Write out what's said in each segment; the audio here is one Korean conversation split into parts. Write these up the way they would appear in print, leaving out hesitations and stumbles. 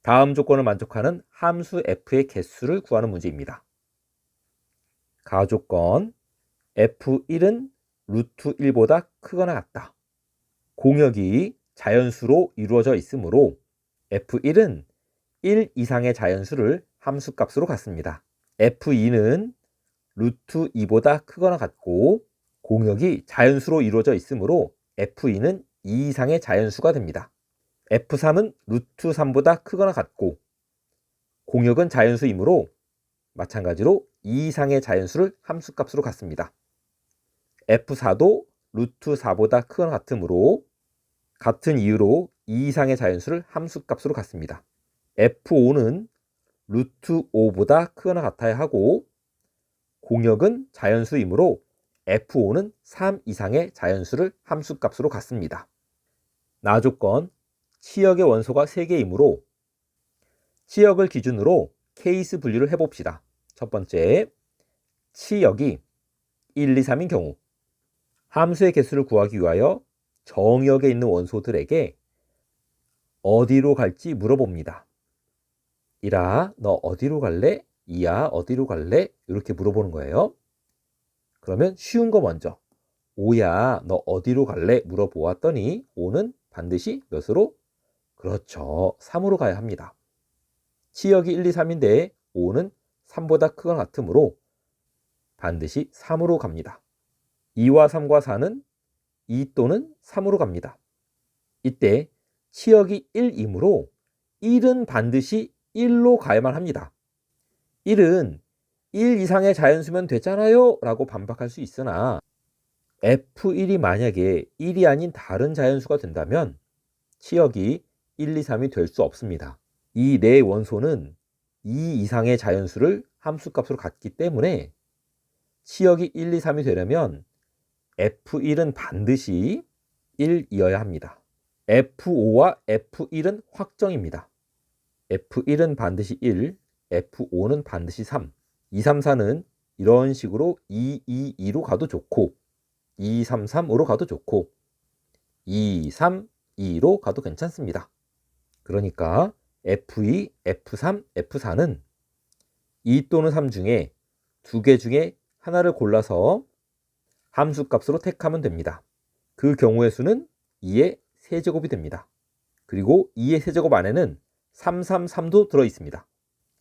다음 조건을 만족하는 함수 f의 개수를 구하는 문제입니다. 가조건 f1은 루트 1보다 크거나 같다. 공역이 자연수로 이루어져 있으므로 f1은 1 이상의 자연수를 함수값으로 갖습니다. f2는 루트 2보다 크거나 같고 공역이 자연수로 이루어져 있으므로 f2는 2 이상의 자연수가 됩니다. f3은 루트 3보다 크거나 같고 공역은 자연수이므로 마찬가지로 2 이상의 자연수를 함수값으로 갖습니다. f4도 루트 4보다 크거나 같으므로 같은 이유로 2 이상의 자연수를 함수값으로 갖습니다. f5는 루트 5보다 크거나 같아야 하고 공역은 자연수이므로 f5는 3 이상의 자연수를 함수값으로 갖습니다. 나조건 치역의 원소가 3개이므로 치역을 기준으로 케이스 분류를 해봅시다. 첫 번째, 치역이 1, 2, 3인 경우 함수의 개수를 구하기 위하여 정역에 있는 원소들에게 어디로 갈지 물어봅니다. 1아, 너 어디로 갈래? 2야, 어디로 갈래? 이렇게 물어보는 거예요. 그러면 쉬운 거 먼저. 5야, 너 어디로 갈래? 물어보았더니 5는 반드시 몇으로? 그렇죠. 3으로 가야 합니다. 치역이 1, 2, 3인데 5는 3보다 크거나 같으므로 반드시 3으로 갑니다. 2와 3과 4는 2 또는 3으로 갑니다. 이때 치역이 1이므로 1은 반드시 1로 가야만 합니다. 1은 1 이상의 자연수면 되잖아요 라고 반박할 수 있으나 f1이 만약에 1이 아닌 다른 자연수가 된다면 치역이 1, 2, 3이 될 수 없습니다. 이 네 원소는 2 이상의 자연수를 함수값으로 갖기 때문에 치역이 1, 2, 3이 되려면 f1은 반드시 1이어야 합니다. f5와 f1은 확정입니다. f1은 반드시 1, f5는 반드시 3. 2, 3, 4는 이런 식으로 2, 2, 2로 가도 좋고 2, 3, 3으로 가도 좋고 2, 3, 2로 가도 괜찮습니다. 그러니까 f2, f3, f4는 2 또는 3 중에 2개 중에 하나를 골라서 함수값으로 택하면 됩니다. 그 경우의 수는 2의 세제곱이 됩니다. 그리고 2의 세제곱 안에는 3, 3, 3도 들어있습니다.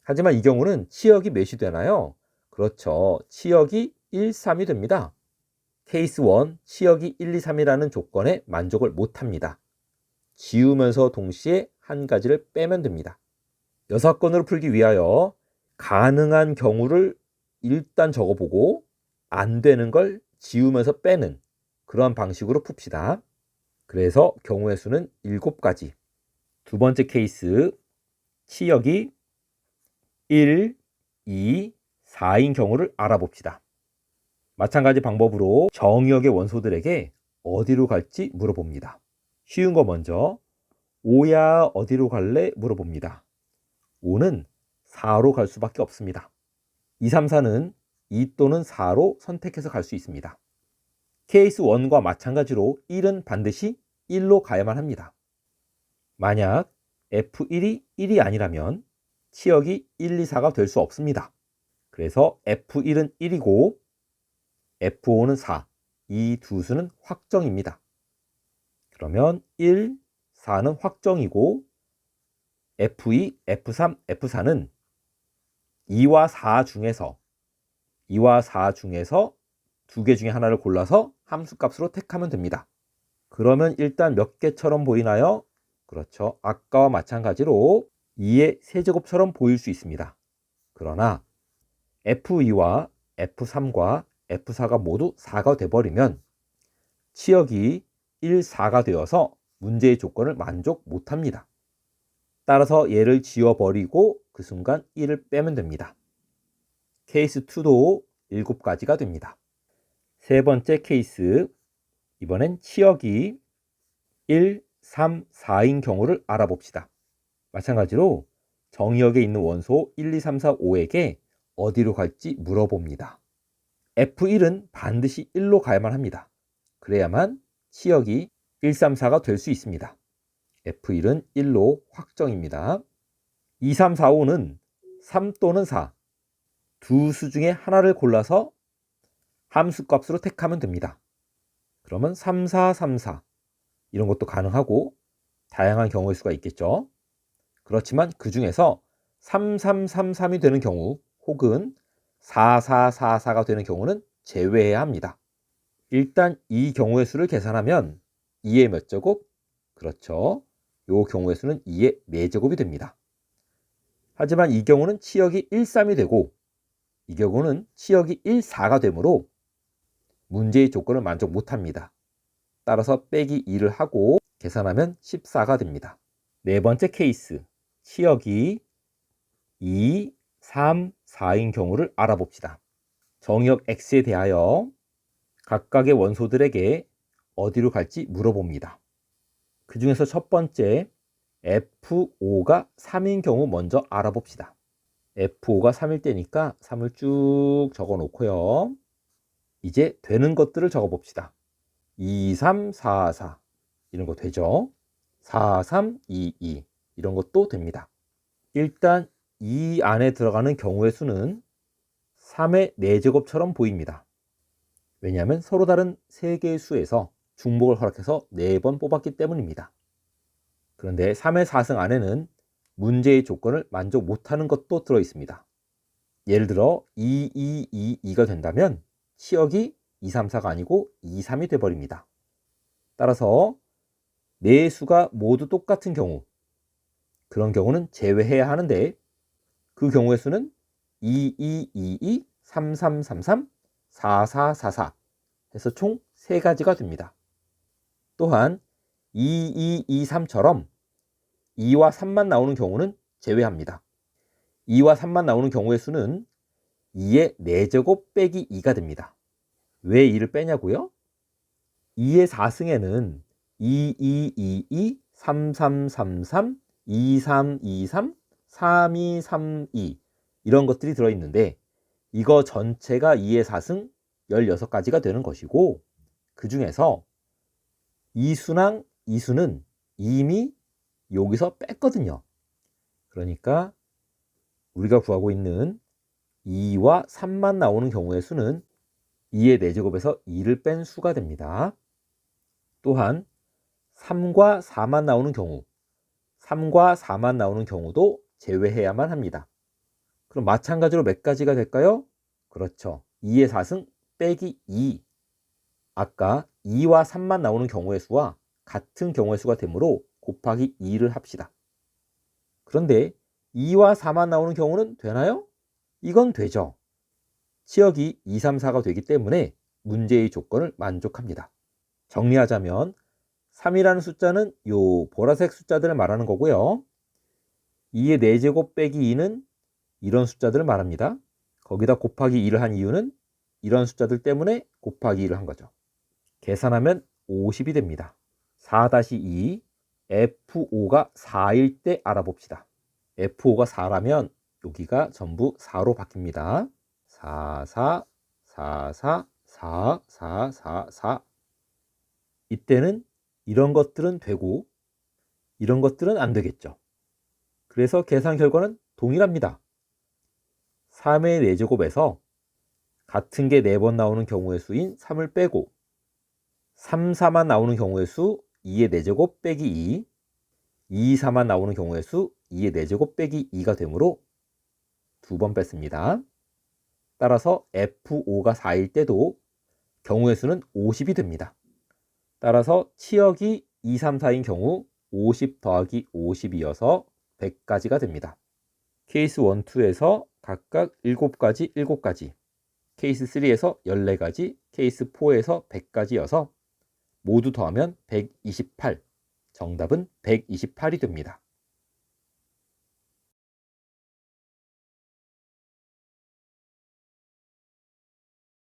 하지만 이 경우는 치역이 몇이 되나요? 그렇죠. 치역이 1, 3이 됩니다. 케이스 1, 치역이 1, 2, 3이라는 조건에 만족을 못합니다. 지우면서 동시에 한 가지를 빼면 됩니다. 6건으로 풀기 위하여 가능한 경우를 일단 적어보고 안 되는 걸 지우면서 빼는 그런 방식으로 풉시다. 그래서 경우의 수는 7가지. 두 번째 케이스, 치역이 1, 2, 4인 경우를 알아봅시다. 마찬가지 방법으로 정역의 원소들에게 어디로 갈지 물어봅니다. 쉬운 거 먼저 5야 어디로 갈래? 물어봅니다. 5는 4로 갈 수밖에 없습니다. 2, 3, 4는 2 또는 4로 선택해서 갈 수 있습니다. 케이스 1과 마찬가지로 1은 반드시 1로 가야만 합니다. 만약 F1이 1이 아니라면 치역이 1, 2, 4가 될 수 없습니다. 그래서 F1은 1이고 F5는 4, 이 두 수는 확정입니다. 그러면 1, 4는 확정이고 F2, F3, F4는 2와 4 중에서 2개 중에 하나를 골라서 함수값으로 택하면 됩니다. 그러면 일단 몇 개처럼 보이나요? 그렇죠. 아까와 마찬가지로 2의 세제곱처럼 보일 수 있습니다. 그러나 F2와 F3과 F4가 모두 4가 돼버리면 치역이 1, 4가 되어서 문제의 조건을 만족 못합니다. 따라서 얘를 지워버리고 그 순간 1을 빼면 됩니다. 케이스 2도 7가지가 됩니다. 세 번째 케이스, 이번엔 치역이 1, 3, 4인 경우를 알아봅시다. 마찬가지로 정역에 있는 원소 1, 2, 3, 4, 5에게 어디로 갈지 물어봅니다. F1은 반드시 1로 가야만 합니다. 그래야만 치역이 1, 3, 4가 될 수 있습니다. F1은 1로 확정입니다. 2, 3, 4, 5는 3 또는 4 두 수 중에 하나를 골라서 함수값으로 택하면 됩니다. 그러면 3, 4, 3, 4 이런 것도 가능하고 다양한 경우의 수가 있겠죠. 그렇지만 그 중에서 3, 3, 3, 3이 되는 경우 혹은 4, 4, 4, 4가 되는 경우는 제외해야 합니다. 일단 이 경우의 수를 계산하면 2의 몇 제곱? 그렇죠. 이 경우의 수는 2의 4제곱이 됩니다. 하지만 이 경우는 치역이 1, 3이 되고 이 경우는 치역이 1, 4가 되므로 문제의 조건을 만족 못합니다. 따라서 빼기 2를 하고 계산하면 14가 됩니다. 네 번째 케이스, 치역이 2, 3, 4인 경우를 알아봅시다. 정의역 X에 대하여 각각의 원소들에게 어디로 갈지 물어봅니다. 그 중에서 첫 번째 F5가 3인 경우 먼저 알아봅시다. F5가 3일 때니까 3을 쭉 적어 놓고요. 이제 되는 것들을 적어 봅시다. 2, 3, 4, 4 이런 거 되죠? 4, 3, 2, 2 이런 것도 됩니다. 일단 이 안에 들어가는 경우의 수는 3의 4제곱처럼 보입니다. 왜냐하면 서로 다른 3개의 수에서 중복을 허락해서 4번 뽑았기 때문입니다. 그런데 3의 4승 안에는 문제의 조건을 만족 못하는 것도 들어 있습니다. 예를 들어 2, 2, 2, 2가 된다면 치역이 2, 3, 4가 아니고 2, 3이 돼버립니다. 따라서 네 수가 모두 똑같은 경우, 그런 경우는 제외해야 하는데 그 경우의 수는 2, 2, 2, 2, 3, 3, 3, 3, 4, 4, 4, 4 해서 총 3가지가 됩니다. 또한 2, 2, 2, 3처럼 2와 3만 나오는 경우는 제외합니다. 2와 3만 나오는 경우의 수는 2의 4제곱 빼기 2가 됩니다. 왜 2를 빼냐고요? 2의 4승에는 2, 2, 2, 2, 3, 3, 3, 3, 2, 3, 2, 3, 3, 2, 3, 2 이런 것들이 들어있는데 이거 전체가 2의 4승 16가지가 되는 것이고 그 중에서 이수랑 이수는 이미 여기서 뺐거든요. 그러니까 우리가 구하고 있는 2와 3만 나오는 경우의 수는 2의 4제곱에서 2를 뺀 수가 됩니다. 또한 3과 4만 나오는 경우, 3과 4만 나오는 경우도 제외해야만 합니다. 그럼 마찬가지로 몇 가지가 될까요? 그렇죠. 2의 4승 빼기 2. 아까 2와 3만 나오는 경우의 수와 같은 경우의 수가 되므로 곱하기 2를 합시다. 그런데 2와 4만 나오는 경우는 되나요? 이건 되죠. 치역이 2, 3, 4가 되기 때문에 문제의 조건을 만족합니다. 정리하자면 3이라는 숫자는 요 보라색 숫자들을 말하는 거고요. 2의 4제곱 빼기 2는 이런 숫자들을 말합니다. 거기다 곱하기 2를 한 이유는 이런 숫자들 때문에 곱하기 2를 한 거죠. 계산하면 50이 됩니다. 4-2 F5가 4일 때 알아봅시다. F5가 4라면 여기가 전부 4로 바뀝니다. 4, 4, 4, 4, 4, 4, 4, 4 이때는 이런 것들은 되고 이런 것들은 안 되겠죠. 그래서 계산 결과는 동일합니다. 3의 4제곱에서 같은 게 4번 나오는 경우의 수인 3을 빼고 3, 4만 나오는 경우의 수 2의 4제곱 빼기 2, 2, 4만 나오는 경우의 수 2의 4제곱 빼기 2가 되므로 2번 뺐습니다. 따라서 F5가 4일 때도 경우의 수는 50이 됩니다. 따라서 치역이 2, 3, 4인 경우 50 더하기 50이어서 100가지가 됩니다. 케이스 1, 2에서 각각 7가지, 7가지, 케이스 3에서 14가지, 케이스 4에서 100가지여서 모두 더하면 128, 정답은 128이 됩니다.